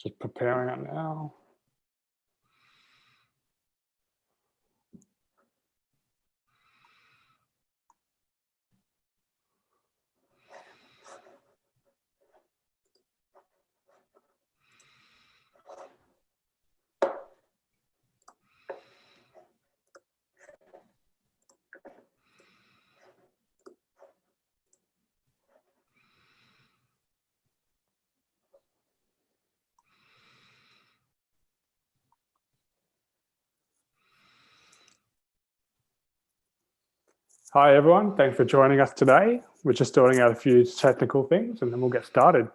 Just preparing it now. Hi everyone, thanks for joining us today. We're just sorting out a few technical things and then we'll get started.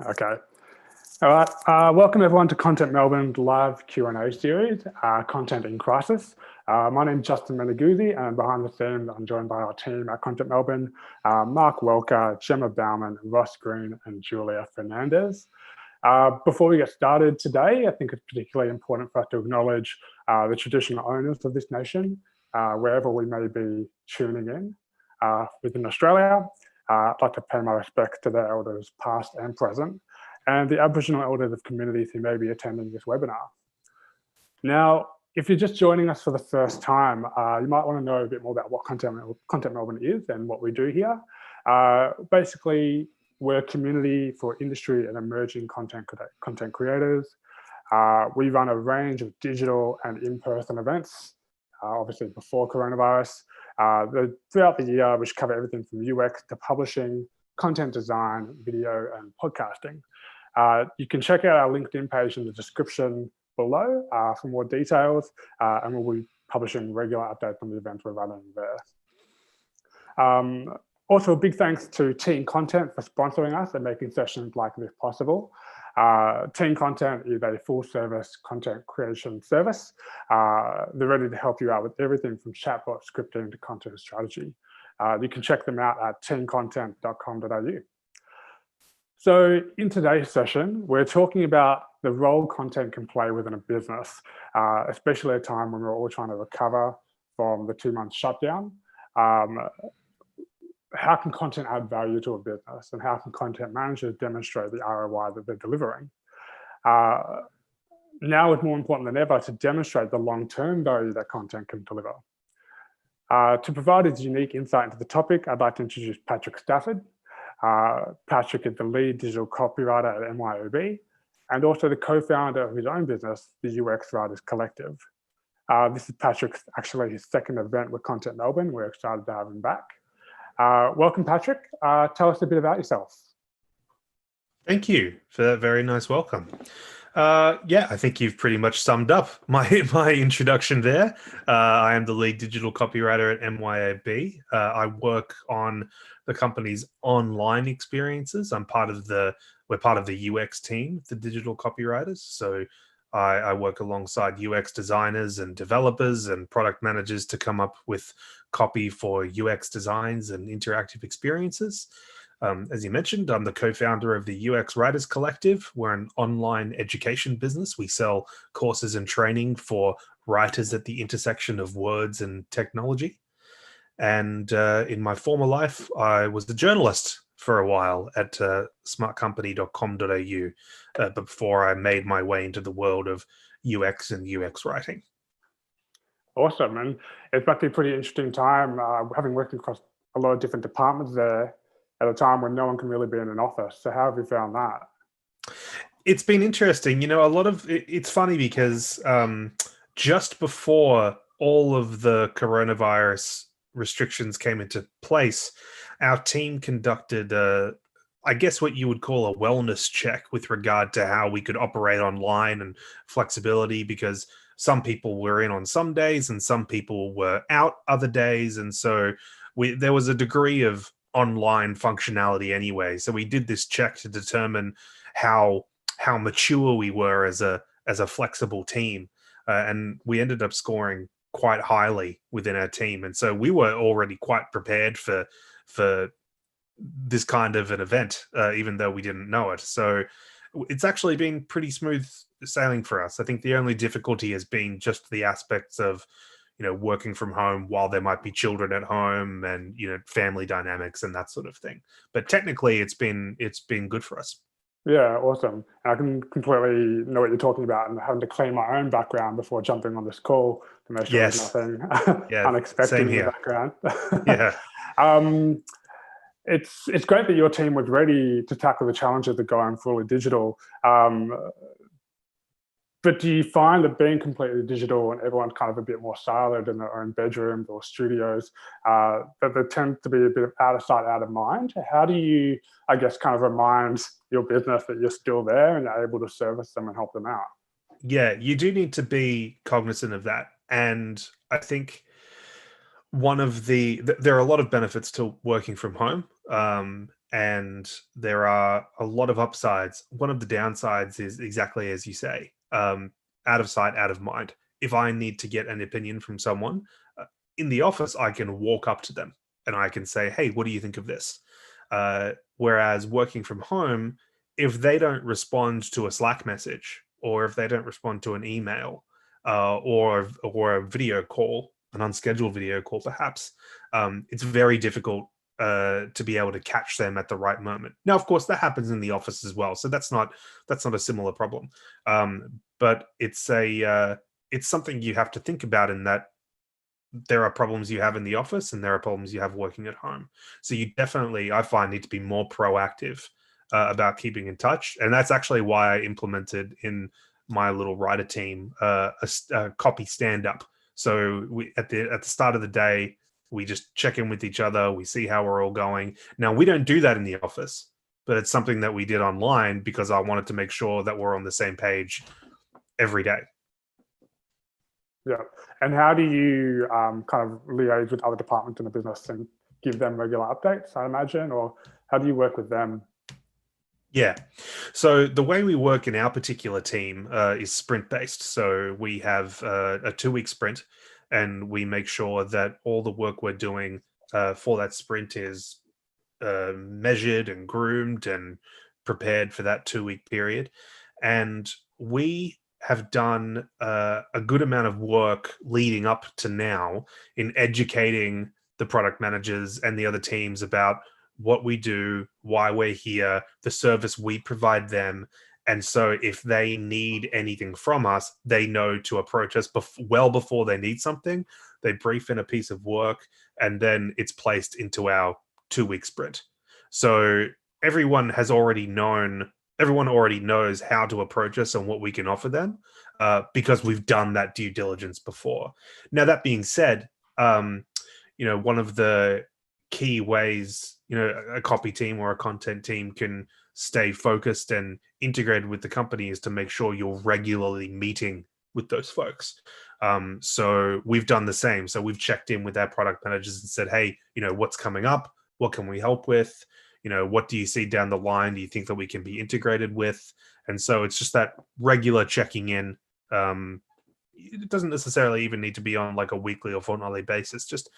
Okay. All right. Welcome everyone to Content Melbourne's live Q&A series, Content in Crisis. My name is Justin Meneguzzi, and behind the scenes, I'm joined by our team at Content Melbourne, Mark Welker, Gemma Bauman, Ross Green, and Julia Fernandez. Before we get started today, I think it's particularly important for us to acknowledge the traditional owners of this nation, wherever we may be tuning in. Within Australia, I'd like to pay my respects to their elders past and present, and the Aboriginal elders of communities who may be attending this webinar. Now, if you're just joining us for the first time, you might want to know a bit more about what Content Melbourne is and what we do here. Basically, we're a community for industry and emerging content creators. We run a range of digital and in-person events, obviously before coronavirus, throughout the year, which cover everything from UX to publishing, content design, video, and podcasting. You can check out our LinkedIn page in the description below for more details, and we'll be publishing regular updates on the events we're running there. Also, a big thanks to Teen Content for sponsoring us and making sessions like this possible. Teen Content is a full-service content creation service. They're ready to help you out with everything from chatbot scripting to content strategy. You can check them out at teencontent.com.au. So in today's session, we're talking about the role content can play within a business, especially at a time when we're all trying to recover from the 2-month shutdown. How can content add value to a business, and how can content managers demonstrate the ROI that they're delivering? Now it's more important than ever to demonstrate the long-term value that content can deliver. To provide his unique insight into the topic, I'd like to introduce Patrick Stafford. Patrick is the lead digital copywriter at MYOB and also the co-founder of his own business, the UX Writers Collective. This is Patrick's actually his second event with Content Melbourne. We're excited to have him back. Welcome, Patrick. Tell us a bit about yourself. Thank you for that very nice welcome. Yeah, I think you've pretty much summed up my introduction there. I am the lead digital copywriter at MYOB. I work on the company's online experiences. We're part of the UX team, the digital copywriters. So I work alongside UX designers and developers and product managers to come up with copy for UX designs and interactive experiences. As you mentioned, I'm the co-founder of the UX Writers Collective. We're an online education business. We sell courses and training for writers at the intersection of words and technology. And in my former life, I was a journalist for a while at smartcompany.com.au before I made my way into the world of UX and UX writing. Awesome. And it's actually a pretty interesting time, having worked across a lot of different departments there at a time when no one can really be in an office. So how have you found that? It's been interesting. You know, it's funny because just before all of the coronavirus restrictions came into place, our team conducted a I guess what you would call a wellness check with regard to how we could operate online and flexibility, because some people were in on some days and some people were out other days. And so there was a degree of online functionality anyway. So we did this check to determine how mature we were as a flexible team. And we ended up scoring quite highly within our team. And so we were already quite prepared for this kind of an event, even though we didn't know it. So it's actually been pretty smooth sailing for us. I think the only difficulty has been just the aspects of, working from home while there might be children at home and, family dynamics and that sort of thing. But technically it's been good for us. Yeah, awesome. And I can completely know what you're talking about, and having to clean my own background before jumping on this call to make sure Yes. there's nothing Yeah, unexpected same in here. the background. Yeah. It's great that your team was ready to tackle the challenges of going fully digital. But do you find that being completely digital and everyone's kind of a bit more siloed in their own bedrooms or studios, that there tends to be a bit of out of sight, out of mind? How do you, I guess, kind of remind your business that you're still there and you're able to service them and help them out? Yeah, you do need to be cognizant of that. And I think there are a lot of benefits to working from home, and there are a lot of upsides. One of the downsides is exactly as you say, out of sight, out of mind. If I need to get an opinion from someone in the office, I can walk up to them and I can say, hey, what do you think of this? Whereas working from home, if they don't respond to a Slack message, or if they don't respond to an email, or a video call, an unscheduled video call, perhaps, it's very difficult to be able to catch them at the right moment. Now, of course, that happens in the office as well, so that's not a similar problem. But it's something you have to think about, in that there are problems you have in the office and there are problems you have working at home. So you definitely, I find, need to be more proactive about keeping in touch, and that's actually why I implemented in my little writer team a copy stand up. So we at the start of the day, we just check in with each other. We see how we're all going. Now, we don't do that in the office, but it's something that we did online because I wanted to make sure that we're on the same page every day. Yeah. And how do you kind of liaise with other departments in the business and give them regular updates, I imagine, or how do you work with them? Yeah. So the way we work in our particular team is sprint based. So we have a 2-week sprint, and we make sure that all the work we're doing for that sprint is measured and groomed and prepared for that 2-week period. And we have done a good amount of work leading up to now in educating the product managers and the other teams about what we do, why we're here, the service we provide them. And so if they need anything from us, they know to approach us well before they need something. They brief in a piece of work, and then it's placed into our 2-week sprint. So everyone already knows how to approach us and what we can offer them, because we've done that due diligence before. Now, that being said, one of the key ways a copy team or a content team can stay focused and integrated with the company is to make sure you're regularly meeting with those folks. So we've done the same. So we've checked in with our product managers and said, hey, what's coming up? What can we help with? What do you see down the line? Do you think that we can be integrated with? And so it's just that regular checking in. It doesn't necessarily even need to be on like a weekly or fortnightly basis. Just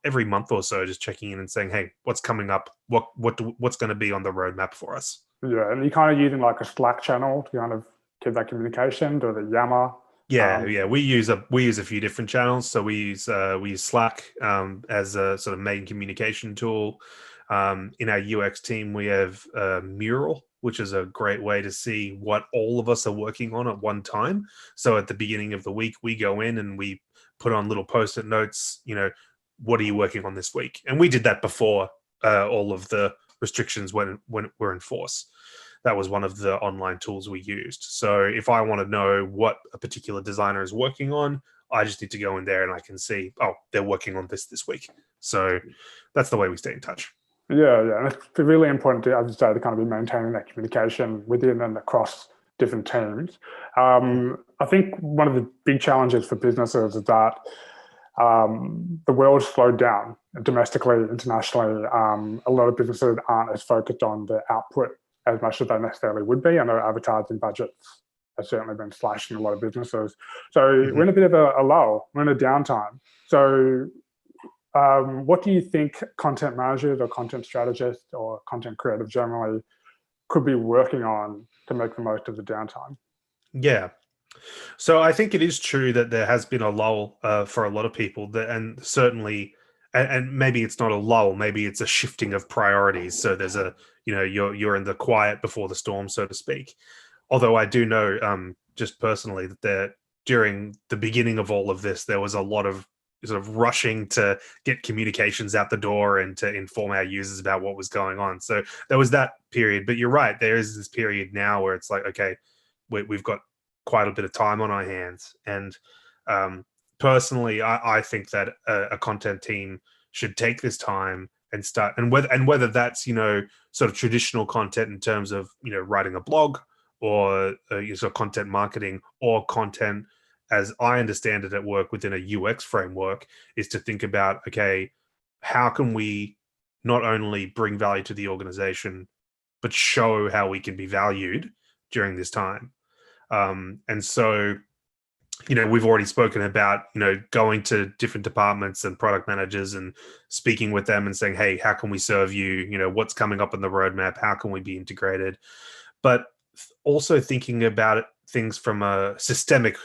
every month or so, just checking in and saying, "Hey, what's coming up? What's going to be on the roadmap for us?" Yeah, and you kind of using like a Slack channel to kind of keep that communication, or the Yammer. Yeah. We use a few different channels. So we use Slack as a sort of main communication tool. In our UX team, we have Mural, which is a great way to see what all of us are working on at one time. So at the beginning of the week, we go in and we put on little post-it notes, what are you working on this week? And we did that before all of the restrictions when were in force. That was one of the online tools we used. So if I want to know what a particular designer is working on, I just need to go in there and I can see, oh, they're working on this week. So that's the way we stay in touch. Yeah, and it's really important to, as you say, to kind of be maintaining that communication within and across different teams. I think one of the big challenges for businesses is that the world's slowed down domestically, internationally. A lot of businesses aren't as focused on the output as much as they necessarily would be. I know advertising budgets have certainly been slashed in a lot of businesses. So we're in a bit of a lull, we're in a downtime. So what do you think content managers or content strategists or content creators generally could be working on to make the most of the downtime? Yeah. So I think it is true that there has been a lull for a lot of people, and certainly, and maybe it's not a lull, maybe it's a shifting of priorities. So there's a, you're in the quiet before the storm, so to speak. Although I do know, just personally, that during the beginning of all of this, there was a lot of sort of rushing to get communications out the door and to inform our users about what was going on. So there was that period. But you're right, there is this period now where it's like, okay, we've got quite a bit of time on our hands. And personally, I think that a content team should take this time and start, and whether that's, sort of traditional content in terms of, writing a blog, or sort of content marketing, or content as I understand it at work within a UX framework, is to think about, okay, how can we not only bring value to the organization, but show how we can be valued during this time. And so, we've already spoken about, going to different departments and product managers and speaking with them and saying, hey, how can we serve you? What's coming up on the roadmap? How can we be integrated? But also thinking about things from a systemic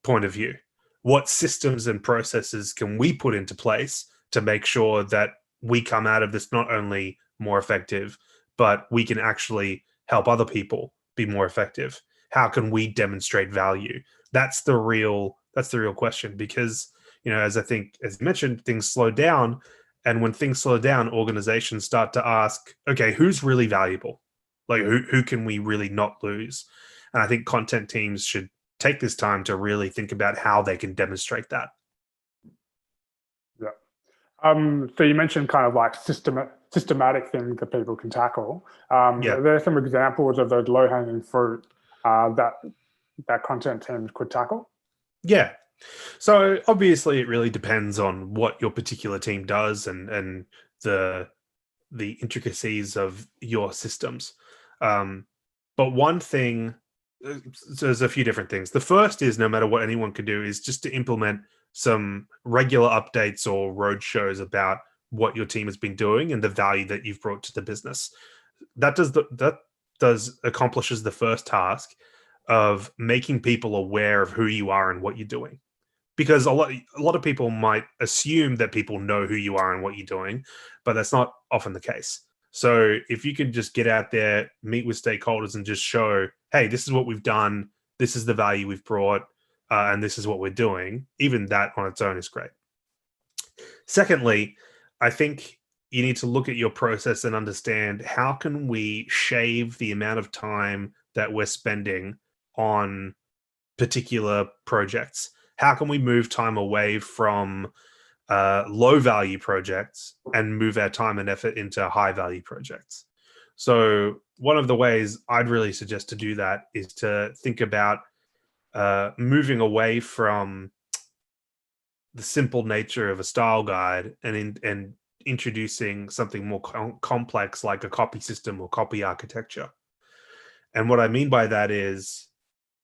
point of view. What systems and processes can we put into place to make sure that we come out of this not only more effective, but we can actually help other people be more effective? How can we demonstrate value? That's the real question, because, as you mentioned, things slow down. And when things slow down, organizations start to ask, okay, who's really valuable? Like, who can we really not lose? And I think content teams should take this time to really think about how they can demonstrate that. Yeah. So you mentioned kind of like systematic things that people can tackle. Yeah. There are some examples of those low-hanging fruit that content teams could tackle. Yeah. So obviously it really depends on what your particular team does and the intricacies of your systems. But one thing, so there's a few different things. The first is, no matter what anyone can do, is just to implement some regular updates or road shows about what your team has been doing and the value that you've brought to the business. That accomplishes the first task of making people aware of who you are and what you're doing. Because a lot of people might assume that people know who you are and what you're doing, but that's not often the case. So if you can just get out there, meet with stakeholders, and just show, hey, this is what we've done, this is the value we've brought, and this is what we're doing, even that on its own is great. Secondly, I think you need to look at your process and understand, how can we shave the amount of time that we're spending on particular projects? How can we move time away from low value projects and move our time and effort into high value projects? So one of the ways I'd really suggest to do that is to think about moving away from the simple nature of a style guide and introducing something more complex, like a copy system or copy architecture. And what I mean by that is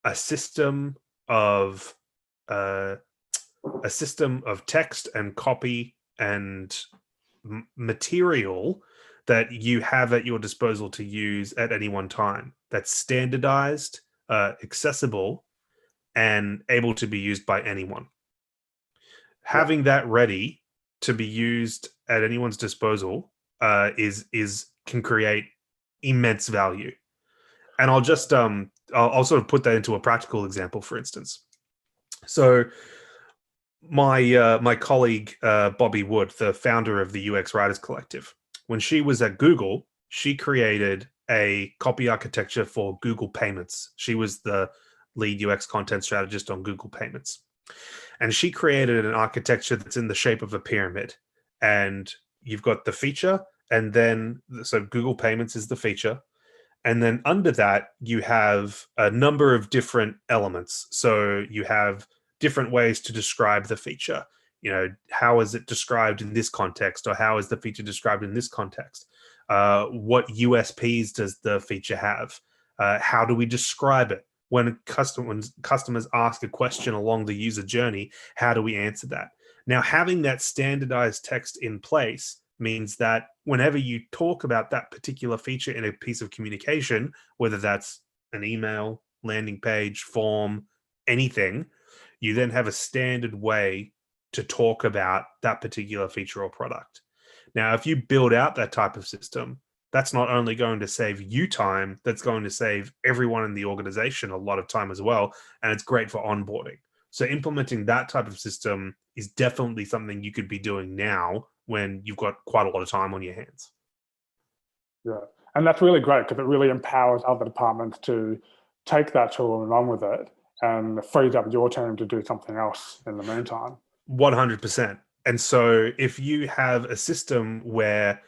a system of text and copy and material that you have at your disposal to use at any one time, that's standardized, accessible, and able to be used by anyone. Having that ready to be used at anyone's disposal can create immense value. And I'll just I'll sort of put that into a practical example, for instance. So my colleague Bobby Wood, the founder of the UX Writers Collective, when she was at Google, she created a copy architecture for Google Payments. She was the lead UX content strategist on Google Payments. And she created an architecture that's in the shape of a pyramid. And you've got the feature, And then, so Google Payments is the feature. And then under that, you have a number of different elements. So you have different ways to describe the feature. How is it described in this context, or how is the feature described in this context? What USPs does the feature have? How do we describe it? When customers ask a question along the user journey, how do we answer that? Now, having that standardized text in place means that whenever you talk about that particular feature in a piece of communication, whether that's an email, landing page, form, anything, you then have a standard way to talk about that particular feature or product. Now, if you build out that type of system, that's not only going to save you time, that's going to save everyone in the organization a lot of time as well. And it's great for onboarding. So implementing that type of system is definitely something you could be doing now when you've got quite a lot of time on your hands. Yeah, and that's really great because it really empowers other departments to take that tool and run with it, and frees up your team to do something else in the meantime. 100%. And so if you have a system where,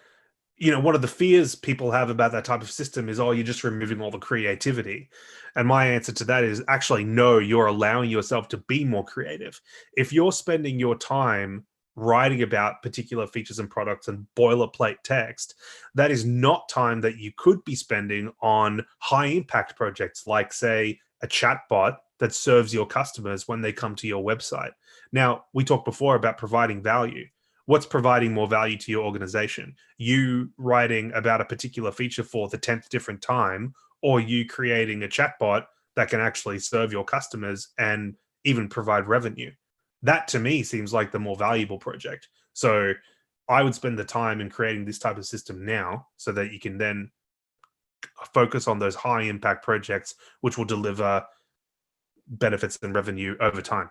one of the fears people have about that type of system is, oh, you're just removing all the creativity. And my answer to that is actually, no, you're allowing yourself to be more creative. If you're spending your time writing about particular features and products and boilerplate text, that is not time that you could be spending on high impact projects like, say, a chatbot that serves your customers when they come to your website. Now, we talked before about providing value. What's providing more value to your organization? You writing about a particular feature for the 10th different time, or you creating a chatbot that can actually serve your customers and even provide revenue? That to me seems like the more valuable project. So I would spend the time in creating this type of system now so that you can then focus on those high impact projects, which will deliver benefits and revenue over time.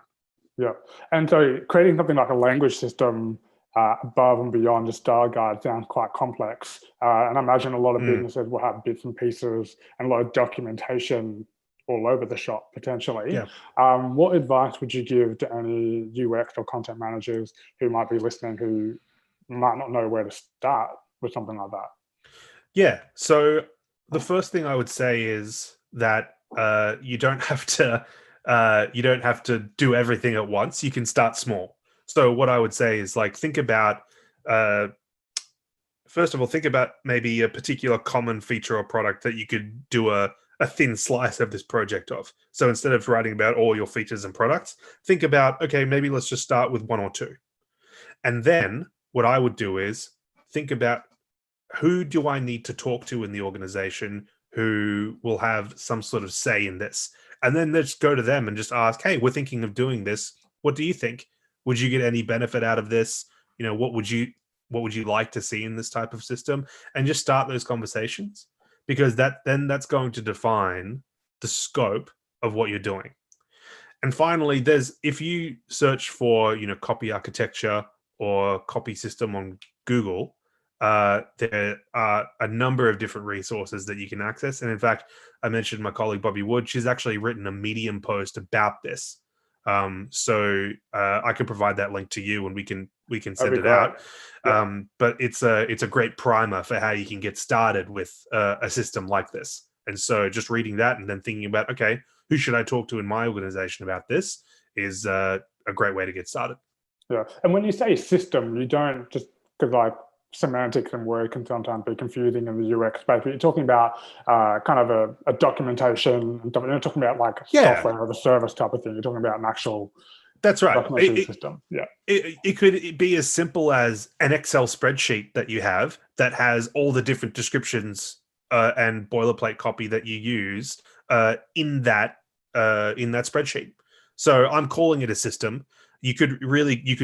Yeah, and so creating something like a language system above and beyond the style guide sounds quite complex. And I imagine a lot of businesses will have bits and pieces and a lot of documentation all over the shop, potentially. Yeah. What advice would you give to any UX or content managers who might be listening who might not know where to start with something like that? Yeah. So the first thing I would say is that you don't have to do everything at once. You can start small. So what I would say is, like, think about first of all, think about maybe a particular common feature or product that you could do a thin slice of this project of. So instead of writing about all your features and products, think about, okay, maybe let's just start with one or two. And then what I would do is think about, who do I need to talk to in the organization who will have some sort of say in this? And then let's go to them and just ask, hey, we're thinking of doing this. What do you think? Would you get any benefit out of this? What would you like to see in this type of system? And just start those conversations, because that's going to define the scope of what you're doing. And finally, if you search for, copy architecture or copy system on Google, there are a number of different resources that you can access. And in fact, I mentioned my colleague Bobby Wood. She's actually written a Medium post about this. So I can provide that link to you, and we can send it out. Yeah. But it's a great primer for how you can get started with a system like this. And so just reading that and then thinking about, okay, who should I talk to in my organization about this is a great way to get started. Yeah, and when you say system, you don't just, because like semantics and word can sometimes be confusing in the UX space, but you're talking about kind of a documentation, and you're not talking about like software or the service type of thing. You're talking about an actual That's right. documentation system. Yeah, it could be as simple as an Excel spreadsheet that you have that has all the different descriptions and boilerplate copy that you use in that spreadsheet. So I'm calling it a system. You could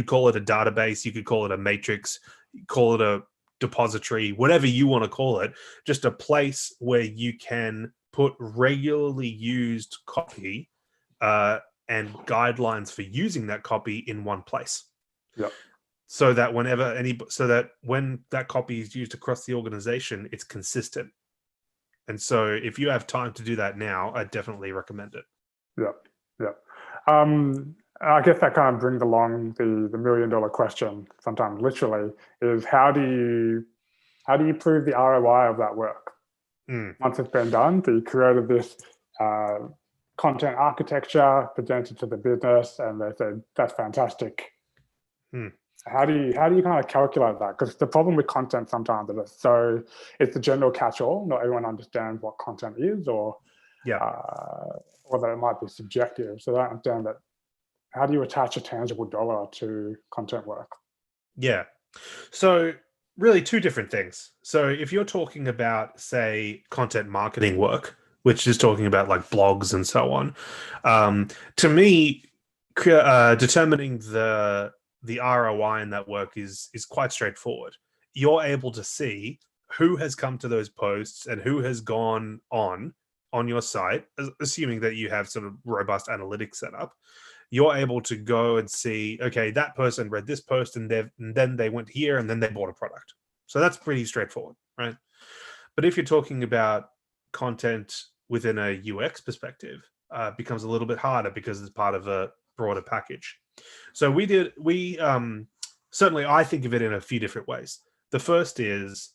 call it a database, you could call it a matrix, call it a depository, whatever you want to call it, just a place where you can put regularly used copy and guidelines for using that copy in one place. Yep. So that when that copy is used across the organization, it's consistent. And so if you have time to do that now, I definitely recommend it. Yeah. I guess that kind of brings along the $1 million question, sometimes literally, is how do you how do you prove the ROI of that work? Once it's been done, so you created this content architecture, presented to the business, and they said, that's fantastic. How do you kind of calculate that? Because the problem with content sometimes is it's the general catch-all. Not everyone understands what content is, or that it might be subjective. So I don't understand that. How do you attach a tangible dollar to content work? Yeah. So really two different things. So if you're talking about, say, content marketing work, which is talking about like blogs and so on, to me, determining the ROI in that work is quite straightforward. You're able to see who has come to those posts and who has gone on your site, assuming that you have sort of robust analytics set up. You're able to go and see, okay, that person read this post and then they went here and then they bought a product. So that's pretty straightforward, right? But if you're talking about content within a UX perspective, becomes a little bit harder because it's part of a broader package. So certainly I think of it in a few different ways. The first is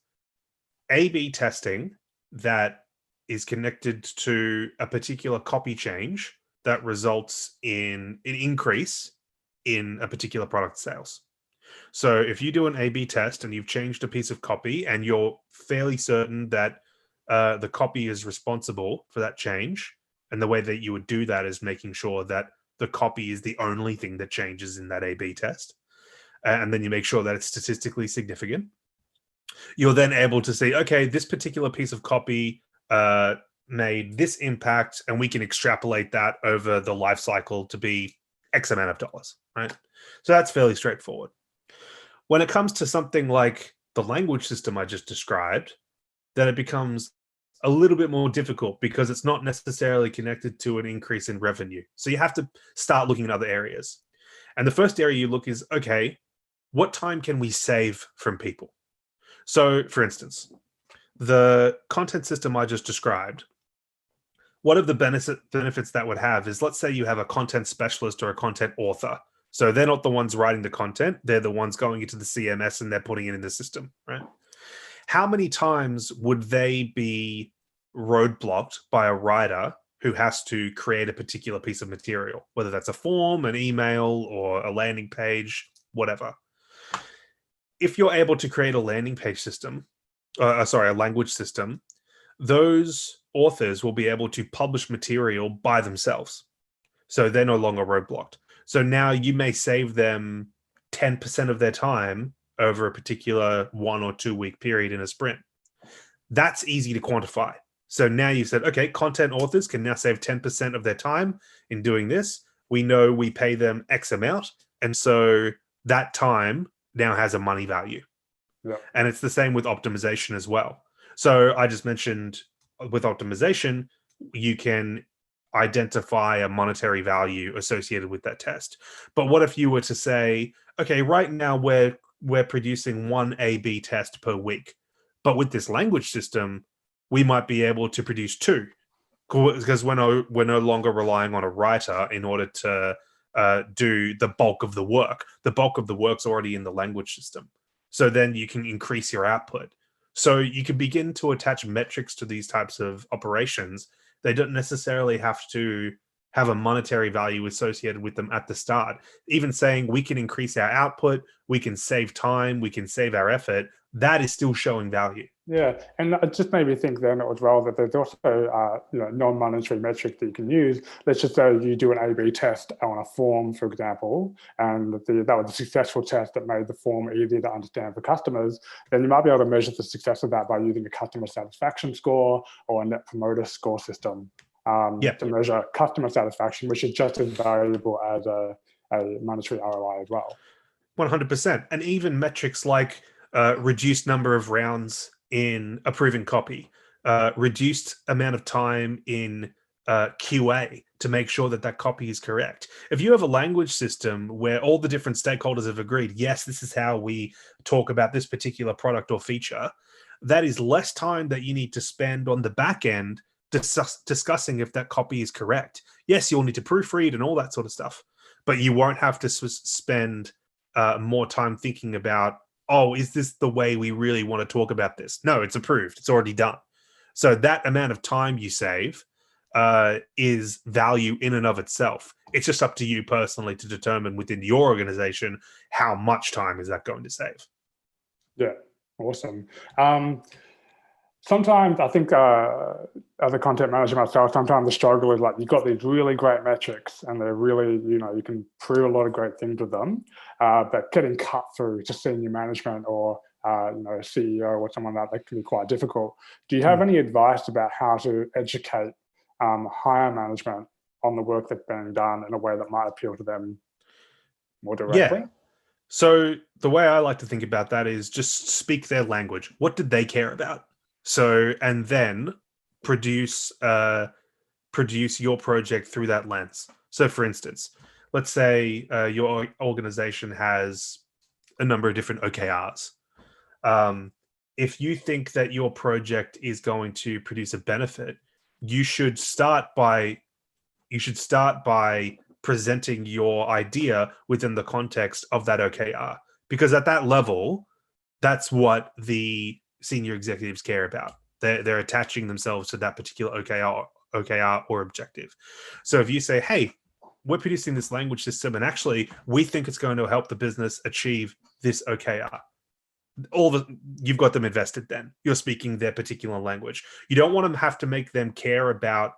A/B testing that is connected to a particular copy change that results in an increase in a particular product sales. So if you do an A/B test and you've changed a piece of copy and you're fairly certain that the copy is responsible for that change, and the way that you would do that is making sure that the copy is the only thing that changes in that A/B test, and then you make sure that it's statistically significant, you're then able to say, okay, this particular piece of copy made this impact, and we can extrapolate that over the life cycle to be X amount of dollars, right? So that's fairly straightforward. When it comes to something like the language system I just described, then it becomes a little bit more difficult because it's not necessarily connected to an increase in revenue. So you have to start looking at other areas. And the first area you look is, okay, what time can we save from people? So for instance, the content system I just described, one of the benefits that would have is, let's say you have a content specialist or a content author. So they're not the ones writing the content. They're the ones going into the CMS and they're putting it in the system, right? How many times would they be roadblocked by a writer who has to create a particular piece of material, whether that's a form, an email, or a landing page, whatever? If you're able to create a landing page system, a language system, those authors will be able to publish material by themselves. So they're no longer roadblocked. So now you may save them 10% of their time over a particular 1 or 2 week period in a sprint. That's easy to quantify. So now you said, okay, content authors can now save 10% of their time in doing this. We know we pay them X amount. And so that time now has a money value. Yeah. And it's the same with optimization as well. So I just mentioned with optimization, you can identify a monetary value associated with that test. But what if you were to say, okay, right now we're producing one A/B test per week, but with this language system, we might be able to produce 2, because we're no longer relying on a writer in order to do the bulk of the work. The bulk of the work's already in the language system. So then you can increase your output. So you can begin to attach metrics to these types of operations. They don't necessarily have to have a monetary value associated with them at the start. Even saying we can increase our output, we can save time, we can save our effort, that is still showing value. Yeah, and it just made me think then as well that there's also non-monetary metrics that you can use. Let's just say you do an A/B test on a form, for example, and that was a successful test that made the form easier to understand for customers. Then you might be able to measure the success of that by using a customer satisfaction score or a net promoter score system to measure customer satisfaction, which is just as valuable as a monetary ROI as well. 100%. And even metrics like reduced number of rounds in approving copy, reduced amount of time in QA to make sure that copy is correct. If you have a language system where all the different stakeholders have agreed, yes, this is how we talk about this particular product or feature, that is less time that you need to spend on the back end discussing if that copy is correct. Yes, you'll need to proofread and all that sort of stuff, but you won't have to spend more time thinking about oh, is this the way we really want to talk about this? No, it's approved. It's already done. So that amount of time you save is value in and of itself. It's just up to you personally to determine within your organization how much time is that going to save. Yeah, awesome. Sometimes I think as a content manager myself, sometimes the struggle is like you've got these really great metrics and they're really, you can prove a lot of great things with them, but getting cut through to senior management or a CEO or someone that can be quite difficult. Do you have any advice about how to educate higher management on the work that's being done in a way that might appeal to them more directly? Yeah. So the way I like to think about that is just speak their language. What did they care about? So, and then produce your project through that lens. So for instance, let's say your organization has a number of different OKRs. If you think that your project is going to produce a benefit, you should start by presenting your idea within the context of that OKR, because at that level, that's what the senior executives care about. They're attaching themselves to that particular OKR or objective. So if you say, hey, we're producing this language system and actually we think it's going to help the business achieve this OKR, you've got them invested. Then you're speaking their particular language. You don't want to have to make them care about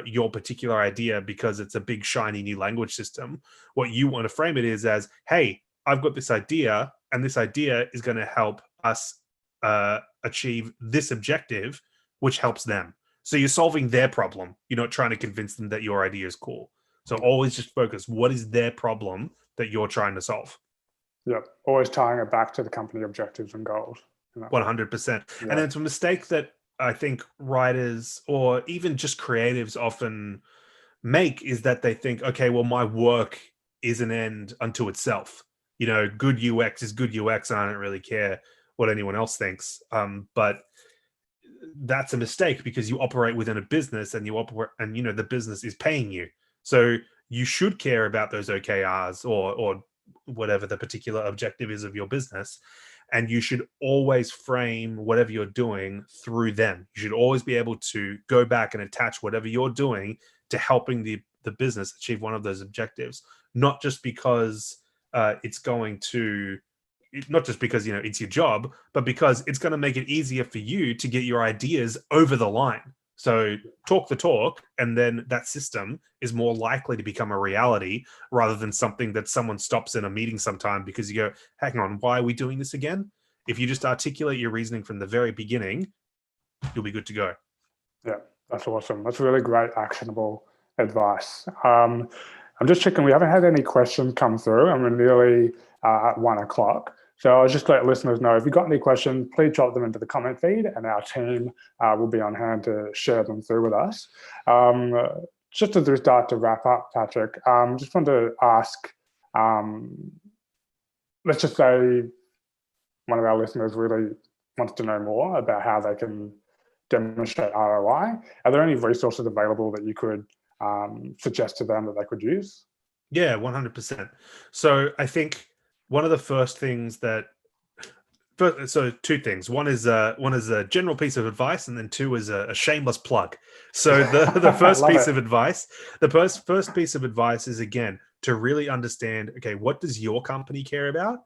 your particular idea because it's a big shiny new language system. What you want to frame it is as, hey, I've got this idea and this idea is going to help us achieve this objective, which helps them. So you're solving their problem. You're not trying to convince them that your idea is cool. So always just focus, what is their problem that you're trying to solve? Yep, always tying it back to the company objectives and goals. 100%. And then it's a mistake that I think writers or even just creatives often make, is that they think, okay, well, my work is an end unto itself. Good UX is good UX, and I don't really care what anyone else thinks. But that's a mistake, because you operate within a business and the business is paying you. So you should care about those OKRs or whatever the particular objective is of your business. And you should always frame whatever you're doing through them. You should always be able to go back and attach whatever you're doing to helping the business achieve one of those objectives, not just because it's your job, but because it's going to make it easier for you to get your ideas over the line. So talk the talk, and then that system is more likely to become a reality rather than something that someone stops in a meeting sometime because you go, hang on, why are we doing this again? If you just articulate your reasoning from the very beginning, you'll be good to go. Yeah, that's awesome. That's really great, actionable advice. I'm just checking. We haven't had any questions come through, and we're nearly at 1 o'clock. So I'll just let listeners know, if you've got any questions, please drop them into the comment feed, and our team will be on hand to share them through with us. Just as we start to wrap up, Patrick, just want to ask, let's just say one of our listeners really wants to know more about how they can demonstrate ROI. Are there any resources available that you could suggest to them that they could use? Yeah, 100%. So I think one of the first things so two things. One is a general piece of advice, and then two is a shameless plug. So the first piece of advice, first piece of advice is, again, to really understand, okay, what does your company care about?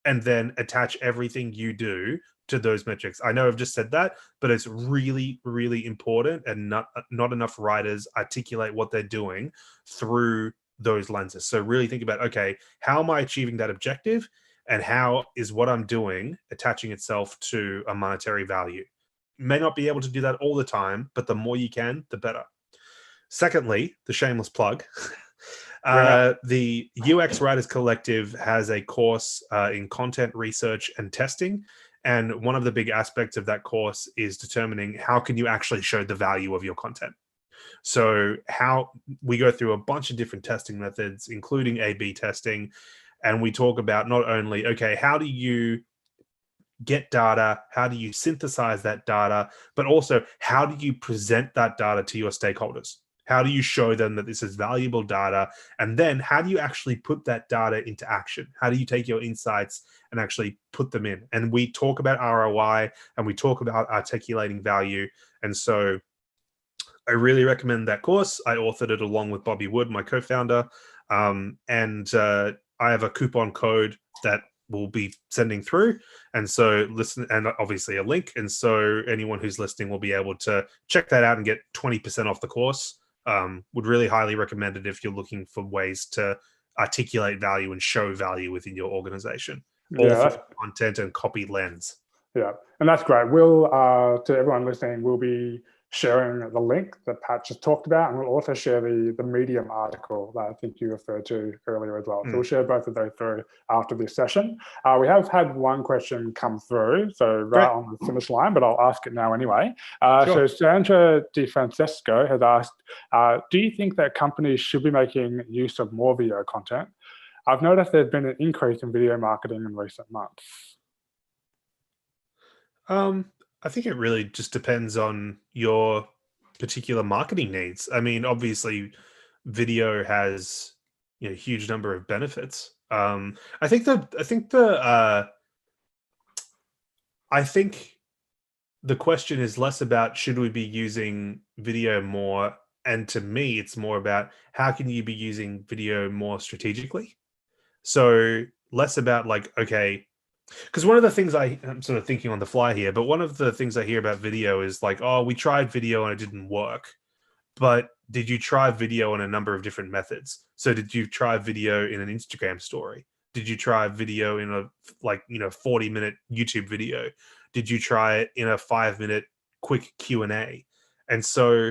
And then attach everything you do to those metrics. I know I've just said that, but it's really, really important, and not enough writers articulate what they're doing through those lenses. So really think about, okay, how am I achieving that objective? And how is what I'm doing attaching itself to a monetary value? You may not be able to do that all the time, but the more you can, the better. Secondly, the shameless plug. The UX Writers Collective has a course in content research and testing. And one of the big aspects of that course is determining how can you actually show the value of your content. So how we go through a bunch of different testing methods, including A/B testing. And we talk about not only, okay, how do you get data? How do you synthesize that data? But also, how do you present that data to your stakeholders? How do you show them that this is valuable data? And then how do you actually put that data into action? How do you take your insights and actually put them in? And we talk about ROI and we talk about articulating value. And so I really recommend that course. I authored it along with Bobby Wood, my co-founder. I have a coupon code that we'll be sending through. And so listen, and obviously a link. And so anyone who's listening will be able to check that out and get 20% off the course. Would really highly recommend it if you're looking for ways to articulate value and show value within your organization. All Yeah, through content and copy lens. yeah, and that's great. We'll, to everyone listening, we'll be sharing the link that Pat just talked about, and we'll also share the Medium article that I think you referred to earlier as well. So we'll share both of those through after this session. We have had one question come through, so right on the finish line, but I'll ask it now anyway. So Sandra DiFrancesco has asked, do you think that companies should be making use of more video content? I've noticed there's been an increase in video marketing in recent months. I think it really just depends on your particular marketing needs. I mean, obviously, video has a huge number of benefits. I think the question is less about should we be using video more, and to me, it's more about how can you be using video more strategically. So less about like, okay. Because one of the things I'm sort of thinking on the fly here, but one of the things I hear about video is like, oh, we tried video and it didn't work. But did you try video in a number of different methods? So did you try video in an Instagram story? Did you try video in a 40-minute YouTube video? Did you try it in a 5-minute quick Q&A? And so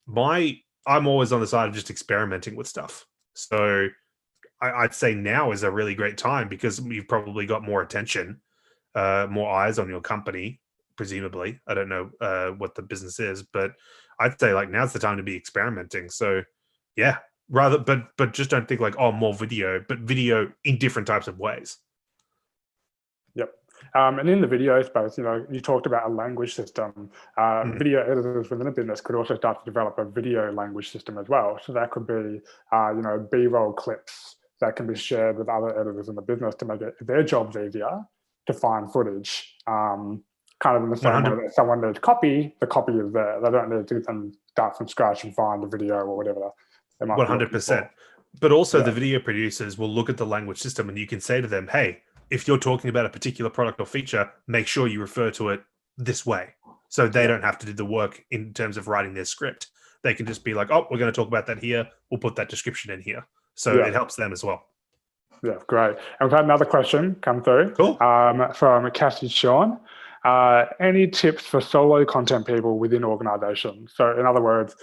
I'm always on the side of just experimenting with stuff. So I'd say now is a really great time because you've probably got more attention, more eyes on your company, presumably. I don't know what the business is, but I'd say like now's the time to be experimenting. So yeah, but just don't think like, oh, more video, but video in different types of ways. Yep. And in the video space, you talked about a language system. Video editors within a business could also start to develop a video language system as well. So that could be, B-roll clips that can be shared with other editors in the business to make their jobs easier to find footage. Kind of in the same way that someone needs copy, the copy is there. They don't need to then start from scratch and find the video or whatever they might 100%. But also the video producers will look at the language system and you can say to them, hey, if you're talking about a particular product or feature, make sure you refer to it this way. So they don't have to do the work in terms of writing their script. They can just be like, oh, we're going to talk about that here. We'll put that description in here. So it helps them as well. Yeah, great. And we've had another question come through from Cassie Sean. Any tips for solo content people within organizations? So in other words,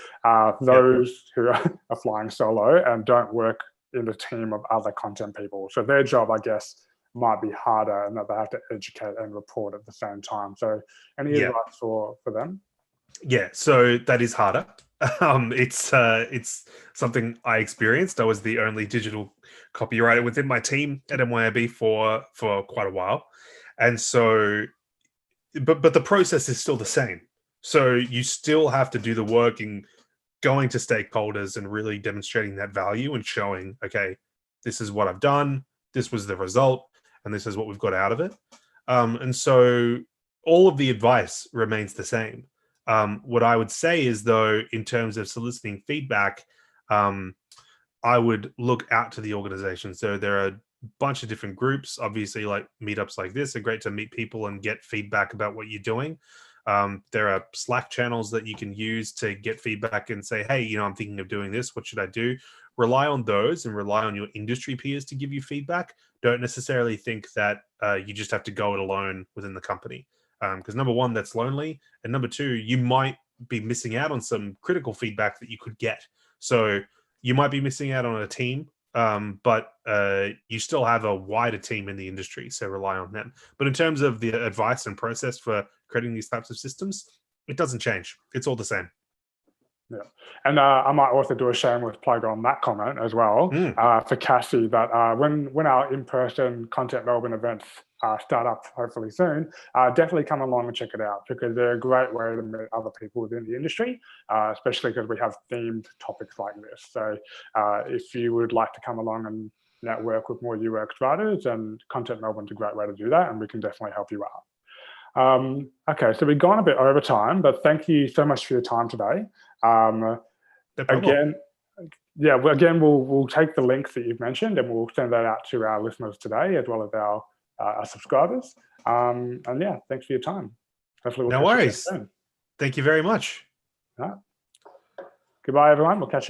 those who are flying solo and don't work in a team of other content people. So their job, I guess, might be harder and that they have to educate and report at the same time. So any advice for them? Yeah, so that is harder. It's something I experienced. I was the only digital copywriter within my team at MYOB for quite a while. And so, but the process is still the same. So you still have to do the work in going to stakeholders and really demonstrating that value and showing, okay, this is what I've done, this was the result, and this is what we've got out of it. And so all of the advice remains the same. What I would say is, though, in terms of soliciting feedback, I would look out to the organization. So there are a bunch of different groups. Obviously, like meetups like this are great to meet people and get feedback about what you're doing. There are Slack channels that you can use to get feedback and say, hey, I'm thinking of doing this. What should I do? Rely on those and rely on your industry peers to give you feedback. Don't necessarily think that you just have to go it alone within the company. Because number one, that's lonely. And number two, you might be missing out on some critical feedback that you could get. So you might be missing out on a team, but you still have a wider team in the industry. So rely on them. But in terms of the advice and process for creating these types of systems, it doesn't change. It's all the same. Yeah, and I might also do a shameless plug on that comment as well for Cassie, that when our in-person Content Melbourne events start up hopefully soon, definitely come along and check it out, because they're a great way to meet other people within the industry, especially because we have themed topics like this. So if you would like to come along and network with more UX writers, and Content Melbourne's a great way to do that, and we can definitely help you out. Okay, so we've gone a bit over time, but thank you so much for your time today. No problem. Again, we'll take the links that you've mentioned, and we'll send that out to our listeners today, as well as our subscribers. And yeah, thanks for your time. Hopefully we'll No catch you worries. soon. Thank you very much. All right. Goodbye, everyone. We'll catch you next